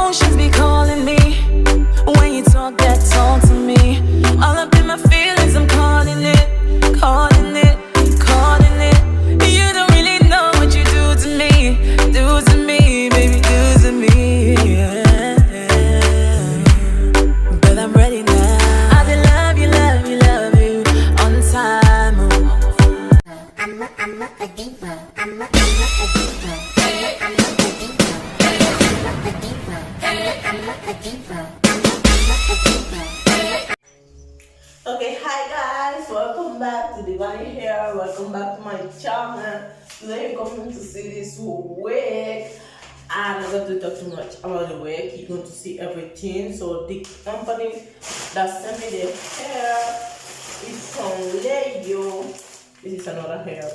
emotions be calling me. When you talk that talk to me, all up in my feelings, I'm calling it, calling it, calling it. You don't really know what you do to me, baby, do to me. Yeah. But I'm ready now. I be love you, love you, love you on time. I'm a diva. I'm a diva. I'm a diva. I'm a diva. I'm a diva. Okay, hi guys, welcome back to Divanyhair. Welcome back to my channel. Today you're coming to see this wig. I'm not going to talk too much about the wig. You're going to see everything. So the company that sent me the hair is from LEEYO. This is another hair.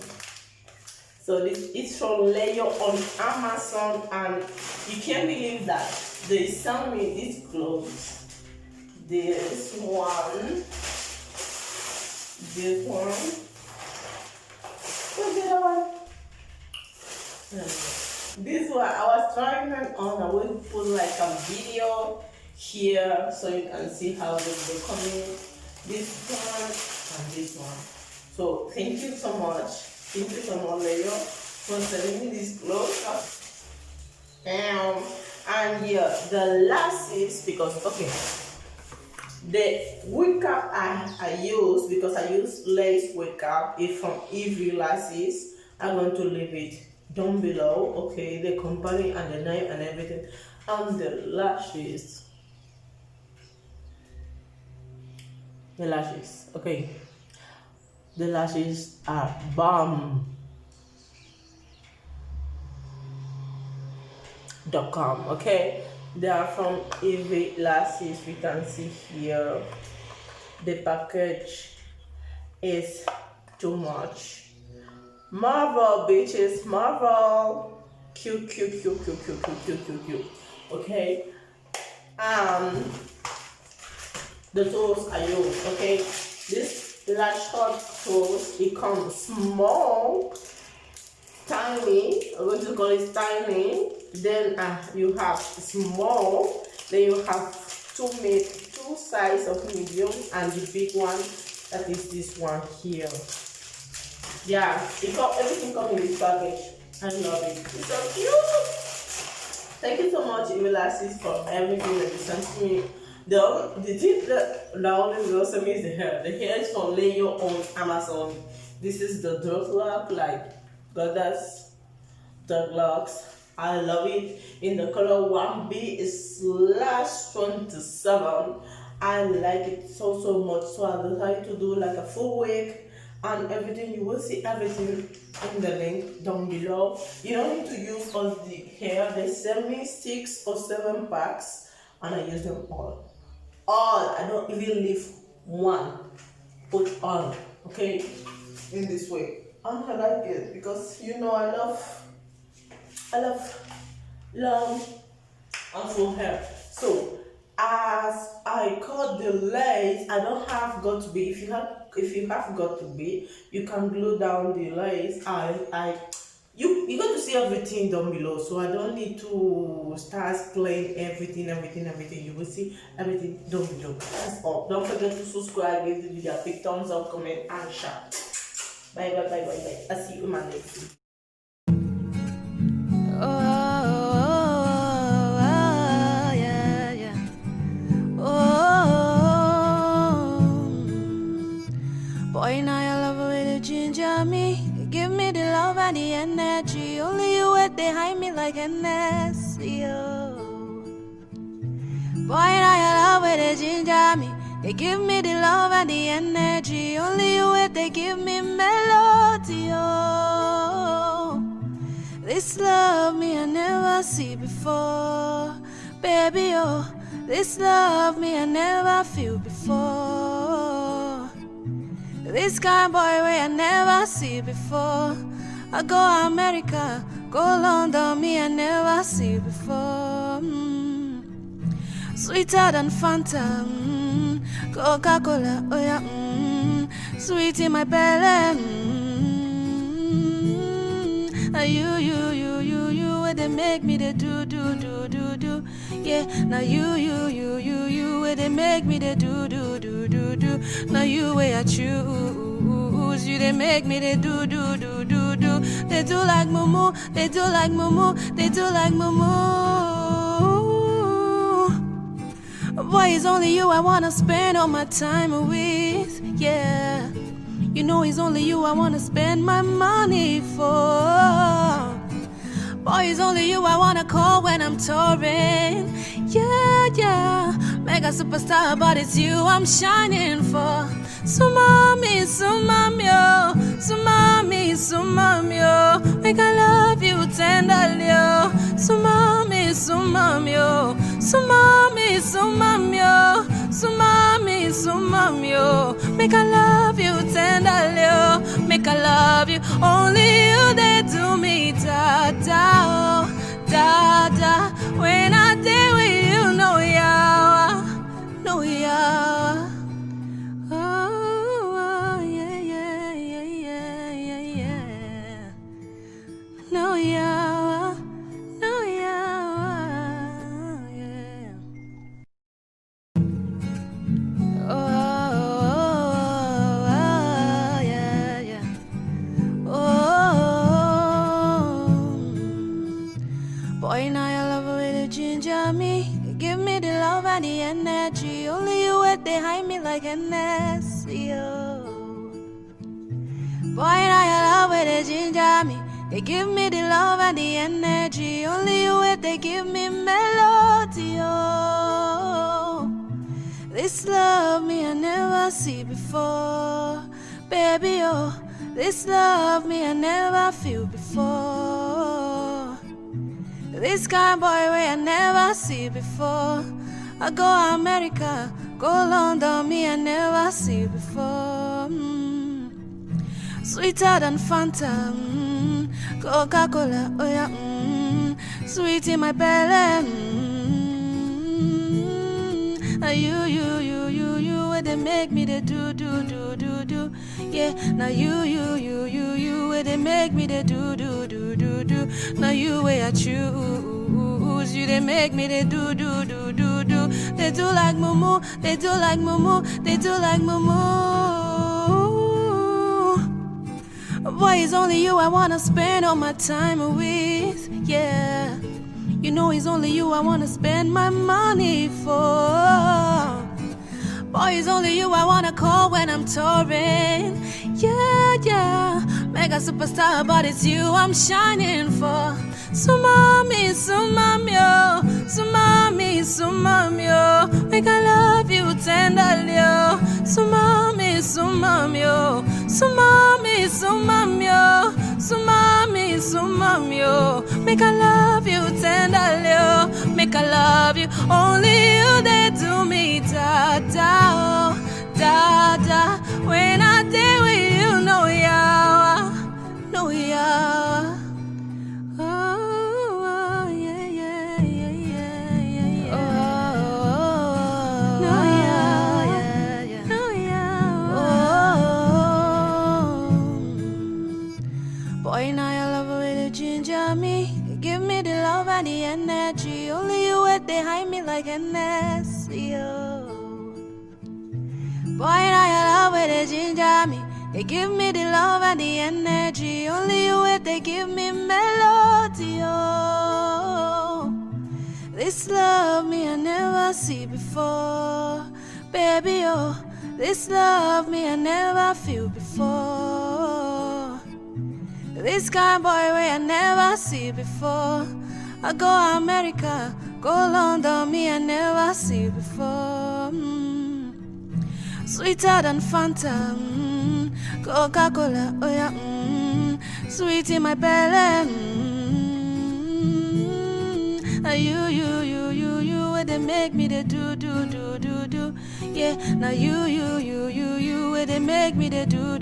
So this is from LEEYO on Amazon, and you can't believe that they sent me these clothes. This one. This one. What's the other one? This one, I was trying them on. I will put like a video here so you can see how they will come in. This one and this one. So thank you so much. Thank you so much, LEEYO, for sending me these clothes. And yeah, the lashes, because okay, the wig cap I use, because I use lace wig cap, is from EV Lashes. I'm going to leave it down below, okay, the company and the name and everything. And the lashes, okay, the lashes are bomb.com, okay. They are from EV Lashes. You can see here the package is too much. Marvel, bitches, Marvel. Cute. Okay. The tools I use, okay. This lash cut tools, it comes small, tiny. I'm going to call it tiny. Then you have small. Then you have two size of medium, and the big one, that is this one here. Yeah, everything comes in this package. I love it. It's so cute. Thank you so much, EV Lashes, for everything that you sent to me. The thing that only will send me is the hair. The hair is from LEEYO on Amazon. This is the dark lock, like goddess dark locks. I love it in the color 1B/27. I like it so much. So I decided to do like a full wig and everything. You will see everything in the link down below. You don't need to use all the hair. They sent me 6 or 7 packs, and I use them all. I don't even leave one. Put all, okay, in this way. And I like it because I love long and full hair. So as I cut the lace, I don't have got to be. If you have got to be, you can glue down the lace. You're going to see everything down below, so I don't need to start playing everything. You will see everything down below. That's all. Don't forget to subscribe, give the video a big thumbs up, comment, and share. Bye. I'll see you in my next video. Boy, now you love the way they ginger me. You give me the love and the energy. Only you wait behind me like an SEO. Boy, now you love the way they ginger me. You give me the love and the energy. Only you wait, they give me melody. Oh, this love me I never see before. Baby, oh, this love me I never feel before. This kind boy way I never see before. I go America, go London, me I never see before. Sweeter than Fanta, Coca-Cola, oh yeah, sweet in my belly. You, where they make me the do. Yeah, now you, where they make me the do. Now you where I choose, you they make me the do. They do like mumu, they do like mumu, they do like mumu. Boy, it's only you I wanna spend all my time with, yeah. You know it's only you I wanna spend my money for. Boy, it's only you I wanna call when I'm touring. Yeah, mega superstar, but it's you I'm shining for. Sumami, sumamyo, make I love you tenderly, yo. Sumami, sumamyo, make I love you tenderly, yo. Make I love you, only you they do me da da, when I day with you, no yawa, no yawa. Oh, yeah. No yawa, yeah. Yeah. Boy, now you love the way they ginger me. You give me the love and the energy. Only you wait behind me like an SEO. Boy, now you love the way they ginger me. They give me the love and the energy. Only you wait, they give me melody. Oh, this love me I never see before. Baby, oh, this love me I never feel before. This kind boy way I never see before. I go America, go London, me I never see before. Sweeter than Fanta, Coca-Cola, oh yeah, sweet in my belly. Now you, where they make me the do. Yeah, now you, where they make me the do. Now you where I choose, you they make me the do. They do like mumu, they do like mumu, they do like mumu. Boy, it's only you I wanna spend all my time with, yeah. You know it's only you I wanna spend my money for. Boy, it's only you I wanna call when I'm touring. Yeah, mega superstar, but it's you I'm shining for. Sumami, make I love you tenderly, yo. Sumami, make I love you tenderly, yo. Make I love you, only you they do me da da, when I day with you, no yawa, no yawa. Oh, yeah. Oh, no yawa, no yawa. Oh, boy, now you love the way they ginger me. You give me the love and the energy. Only you wait behind me like an SEO. Boy, now you love where they ginger me. They give me the love and the energy. Only you wait, they give me melody. Oh, this love me I never see before. Baby, oh, this love me I never feel before. This kind boy way I never see before. I go America, go London, me I never see before. Sweeter than Fanta, Coca-Cola, oh yeah, sweet in my belly. You, where they make me the do. Yeah, now you, where they make me the do.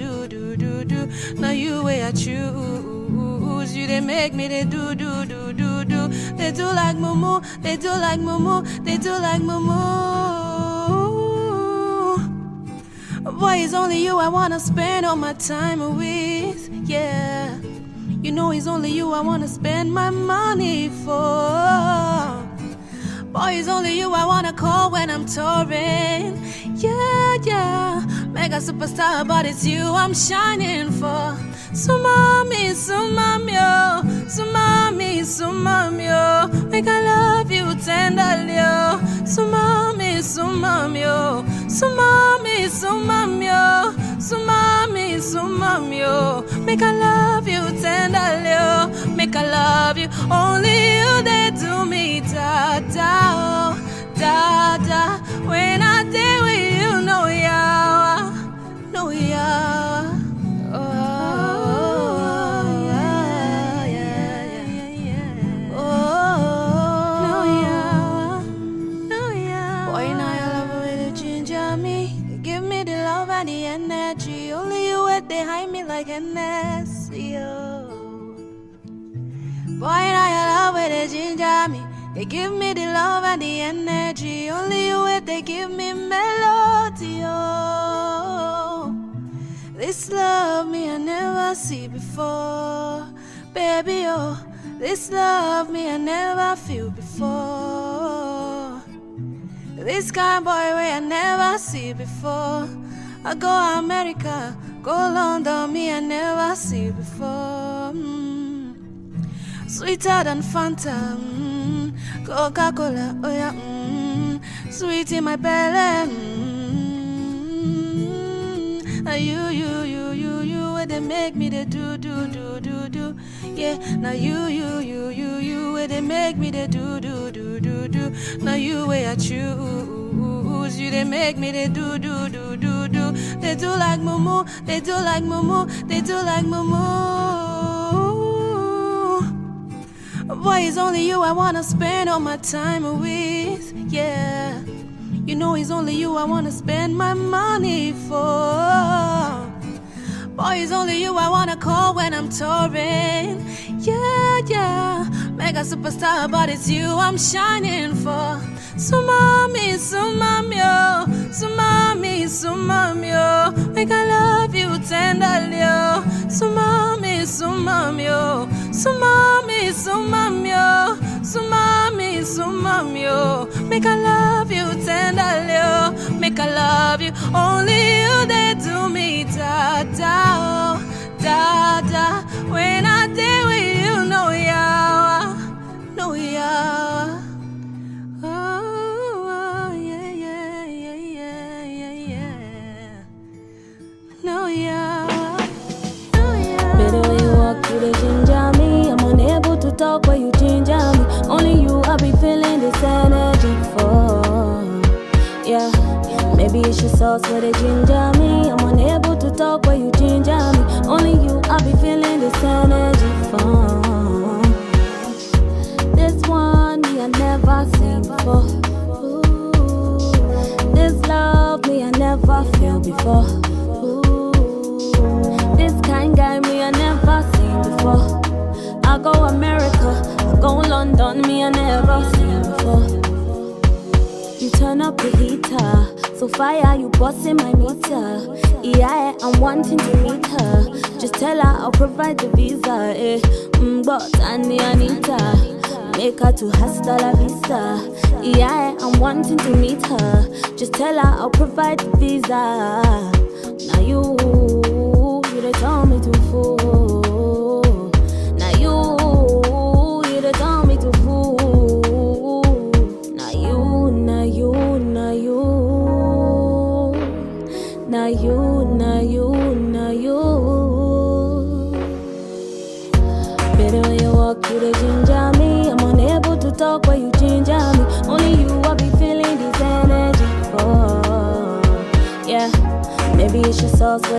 Now you where I choose, you they make me the do. They do like mumu, they do like mumu, they do like mumu. Boy, it's only you I wanna spend all my time with, yeah. You know it's only you I wanna spend my money for. Boy, it's only you I wanna call when I'm touring. Yeah, yeah, mega superstar, but it's you I'm shining for. So mommy, yo, so mommy, yo, make I love you tenderly, yo. So mommy, yo, so mommy, yo, so mommy, yo, make I love you tenderly, yo. Make I love you, only you they do me da da, oh, da da. When I day with you, no yawa, no yawa. The energy, only you wait behind me like Hennessy, oh. Boy, now your love where they ginger me. They give me the love and the energy, only you wait, they give me melody, oh. This love me I never see before, baby, oh. This love me I never feel before. This kind boy way I never see before. I go America, go London, me I never see before. Sweeter than Fanta, Coca-Cola, oh yeah, sweet in my belly. Now you, where they make me the do. Yeah, now you, where they make me the do. Now you where I choose, you they make me the do. They do like mumu, they do like mumu, they do like mumu. Boy, it's only you I wanna spend all my time with, yeah. You know it's only you I wanna spend my money for. Boy, it's only you I wanna call when I'm touring. Yeah, yeah, mega superstar, but it's you I'm shining for. So mommy, yo, so mommy, yo, make I love you tenderly, yo. So mommy, yo, so mommy, yo, so mommy, yo, make I love you tenderly, yo. Make I love you, only you they do me da da, oh, da da. When I day with you, no yawa, no yawa. Oh, yeah. No yawa, no yawa. Better when you walk through the ginger me. I'm unable to talk when you ginger me. Only you I be feeling this energy for. Yeah, maybe it's your sauce where they ginger me. I'm unable to talk when you ginger me. Only you I be feeling this energy for. This one me I never seen before. Ooh, this love me I never feel before. Ooh, this kind guy me I never seen before. I go America, I go London, me I never seen before. You turn up the heater, so fire you busting my meter. Yeah, I'm wanting to meet her. Just tell her I'll provide the visa. But I need her. Make her to hasta la vista. Yeah, I'm wanting to meet her. Just tell her I'll provide the visa. Now you they tell me to fool. Now you they tell me to fool. Now you. Better when you walk through the ginger me. I'm unable to talk when you ginger me. Only you I be feeling this energy for. Yeah, maybe it's your sauce.